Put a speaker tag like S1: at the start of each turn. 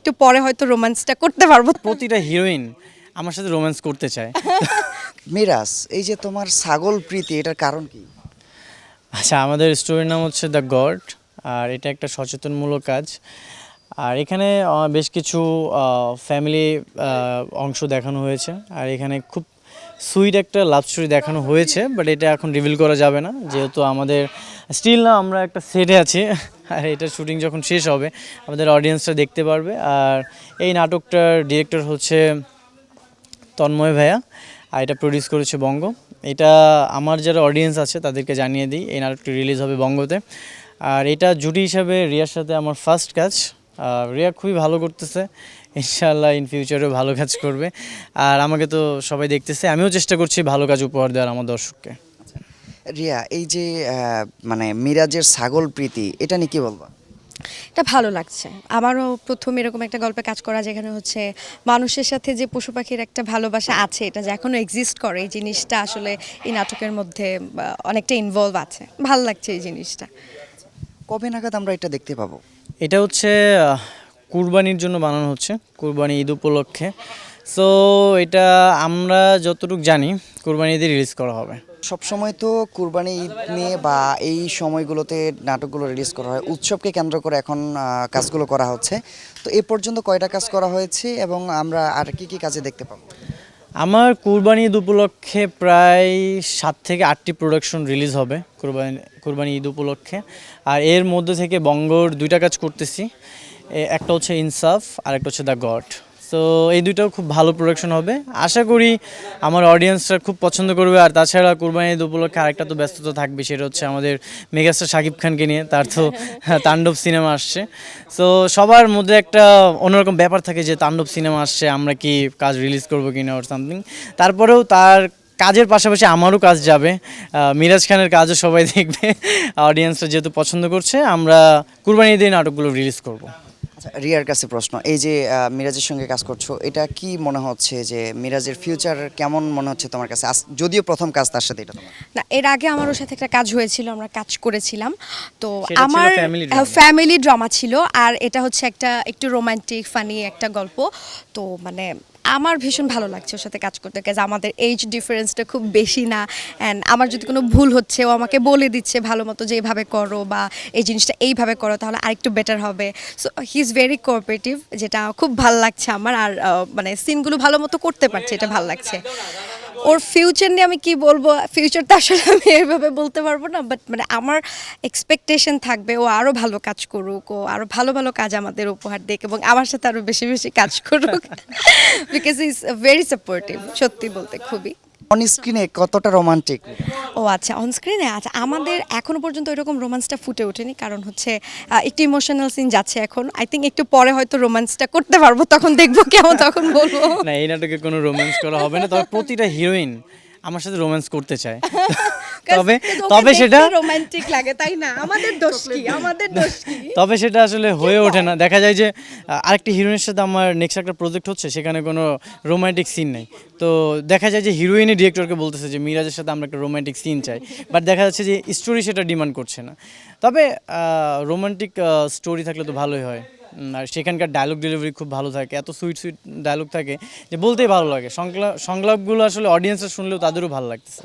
S1: একটু পরে হয়তো রোম্যান্সটা করতে পারবো।
S2: প্রতিটা হিরোইন আমার সাথে রোম্যান্স করতে চায়।
S3: মিরাজ, এই যে তোমার ছাগল প্রীতি, এটার কারণ কি?
S2: আচ্ছা, আমাদের স্টোরির নাম হচ্ছে দ্য গড, আর এটা একটা সচেতনমূলক কাজ। আর এখানে বেশ কিছু ফ্যামিলি অংশ দেখানো হয়েছে, আর এখানে খুব সুইট একটা লাভ স্টোরি দেখানো হয়েছে, বাট এটা এখন রিভিল করা যাবে না, যেহেতু আমাদের স্টিল না আমরা একটা সেটে আছি। আর এটা শুটিং যখন শেষ হবে আমাদের অডিয়েন্সরা দেখতে পারবে। আর এই নাটকটার ডিরেক্টর হচ্ছে তন্ময় ভাইয়া, আর এটা প্রডিউস করেছে বঙ্গ। এটা আমার যারা অডিয়েন্স আছে তাদেরকে জানিয়ে দিই, এই নাটকটি রিলিজ হবে বঙ্গতে। আর এটা জুটি হিসাবে রিয়ার সাথে আমার ফার্স্ট কাজ। রিয়া খুবই ভালো করতেছে, ইনশাআল্লাহ ইন ফিউচারেও ভালো কাজ করবে। আর আমাকে তো সবাই দেখতেছে, আমিও চেষ্টা করছি ভালো কাজ উপহার দেওয়ার আমার দর্শককে।
S3: রিয়া, এই যে মানে মিরাজের ছাগল প্রীতি, এটা নিয়ে কি বলবা?
S1: এটা ভালো লাগছে। আমারও প্রথম এরকম একটা গল্পে কাজ করা, যেখানে হচ্ছে মানুষের সাথে যে পশু পাখির একটা ভালোবাসা আছে, এটা যে এখনো এক্সিস্ট করে, এই জিনিসটা আসলে এই নাটকের মধ্যে অনেকটা ইনভলভ আছে। ভালো লাগছে এই জিনিসটা।
S3: কবে নাগাদ আমরা এটা দেখতে পাবো?
S2: এটা হচ্ছে কুরবানির জন্য বানানো হচ্ছে, কুরবানি ঈদ উপলক্ষে। সো এটা আমরা যতটুকু জানি কুরবানি ঈদে রিলিজ করা হবে।
S3: সবসময় তো কুরবানি ঈদ নিয়ে বা এই সময়গুলোতে নাটকগুলো রিলিজ করা হয়, উৎসবকে কেন্দ্র করে এখন কাজগুলো করা হচ্ছে। তো এ পর্যন্ত কয়টা কাজ করা হয়েছে এবং আমরা আর কি কি কাজে দেখতে পাবো?
S2: আমার কুরবানি ঈদ উপলক্ষে প্রায় 7 থেকে 8টি প্রোডাকশন রিলিজ হবে কুরবানি ঈদ উপলক্ষে। আর এর মধ্যে থেকে বঙ্গর 2টা কাজ করতেছি, একটা হচ্ছে ইনসাফ আর একটা হচ্ছে দ্য গড। সো এই দুইটাও খুব ভালো প্রোডাকশন হবে, আশা করি আমার অডিয়েন্সরা খুব পছন্দ করবে। আর তাছাড়া কুরবানি ঈদ উপলক্ষে আরেকটা তো ব্যস্ততা থাকবে, সেটা হচ্ছে আমাদের মেগাস্টার শাকিব খানকে নিয়ে, তার তো তাণ্ডব সিনেমা আসছে। সো সবার মধ্যে একটা অন্যরকম ব্যাপার থাকে যে তাণ্ডব সিনেমা আসছে, আমরা কি কাজ রিলিজ করবো কিনা ওর সামথিং। তারপরেও তার কাজের পাশাপাশি আমারও কাজ যাবে, মিরাজ খানের কাজও সবাই দেখবে। অডিয়েন্সরা যেহেতু পছন্দ করছে, আমরা কুরবানি ঈদে নাটকগুলো রিলিজ করব।
S3: আচ্ছা, রিয়ার কাছে প্রশ্ন, এই যে মিরাজের সঙ্গে কাজ করছো, এটা কি মনে হচ্ছে যে মিরাজের ফিউচার কেমন মনে হচ্ছে তোমার কাছে? যদিও প্রথম কাজ তার সাথে, এটা তোমার
S1: না, এর আগে আমার ওর সাথে একটা কাজ হয়েছিল, আমরা কাজ করেছিলাম। তো
S2: সেটা ছিল
S1: আমার
S2: family drama।
S1: ফ্যামিলি ড্রামা ছিল, আর এটা হচ্ছে একটা একটু রোমান্টিক ফানি একটা গল্প। তো মানে আমার ভীষণ ভালো লাগছে ওর সাথে কাজ করতে, কাজ আমাদের এজ ডিফারেন্সটা খুব বেশি না। অ্যান্ড আমার যদি কোনো ভুল হচ্ছে, ও আমাকে বলে দিচ্ছে ভালো মতো যে এইভাবে করো বা এই জিনিসটা এইভাবে করো, তাহলে আরেকটু বেটার হবে। So he is very cooperative, যেটা খুব ভালো লাগছে আমার। আর মানে সিনগুলো ভালো মতো করতে পারছে, এটা ভালো লাগছে। ওর ফিউচার নিয়ে আমি কি বলবো, ফিউচারটা আসলে আমি এইভাবে বলতে পারবো না, বাট মানে আমার এক্সপেকটেশন থাকবে ও আরও ভালো কাজ করুক, ও আরও ভালো ভালো কাজ আমাদের উপহার দিক, এবং আমার সাথে আরও বেশি বেশি কাজ করুক। বিকজ ইজ ভেরি সাপোর্টিভ, সত্যি বলতে খুবই।
S3: অন স্ক্রিনে কতটা রোমান্টিক?
S1: ও আচ্ছা, অন স্ক্রিনে আচ্ছা, আমাদের এখনো পর্যন্ত ওইরকম রোমান্সটা ফুটে ওঠেনি, কারণ হচ্ছে একটু ইমোশনাল সিন যাচ্ছে এখন। আই থিঙ্ক একটু পরে হয়তো রোমান্সটা করতে পারবো, তখন দেখবো কেমন, তখন বলবো।
S2: না, এই নাটকে কোনো রোম্যান্স করা হবে না, তবে প্রতিটা হিরোইন আমার সাথে রোম্যান্স করতে চায়। তবে তবে সেটা
S1: রোমান্টিক লাগে, তাই না? আমাদের দোষ কি, আমাদের দোষ কি?
S2: তবে সেটা আসলে হয়ে ওঠে না। দেখা যায় যে আরেকটি হিরোইনের সাথে আমার নেক্সট একটা প্রজেক্ট হচ্ছে, সেখানে কোনো রোমান্টিক সিন নেই। তো দেখা যায় যে হিরোইনই ডিরেক্টরকে বলতেছে যে মিরাজের সাথে আমরা একটা রোমান্টিক সিন চাই, বাট দেখা যাচ্ছে যে স্টোরি সেটা ডিমান্ড করছে না। তবে রোমান্টিক স্টোরি থাকলে তো ভালোই হয়। আর সেখানকার ডায়লগ ডেলিভারি খুব ভালো থাকে, এত সুইট সুইট ডায়লগ থাকে যে বলতেই ভালো লাগে। সংলাপগুলো আসলে অডিয়েন্সরা শুনলেও তাদেরও ভালো লাগতেছে।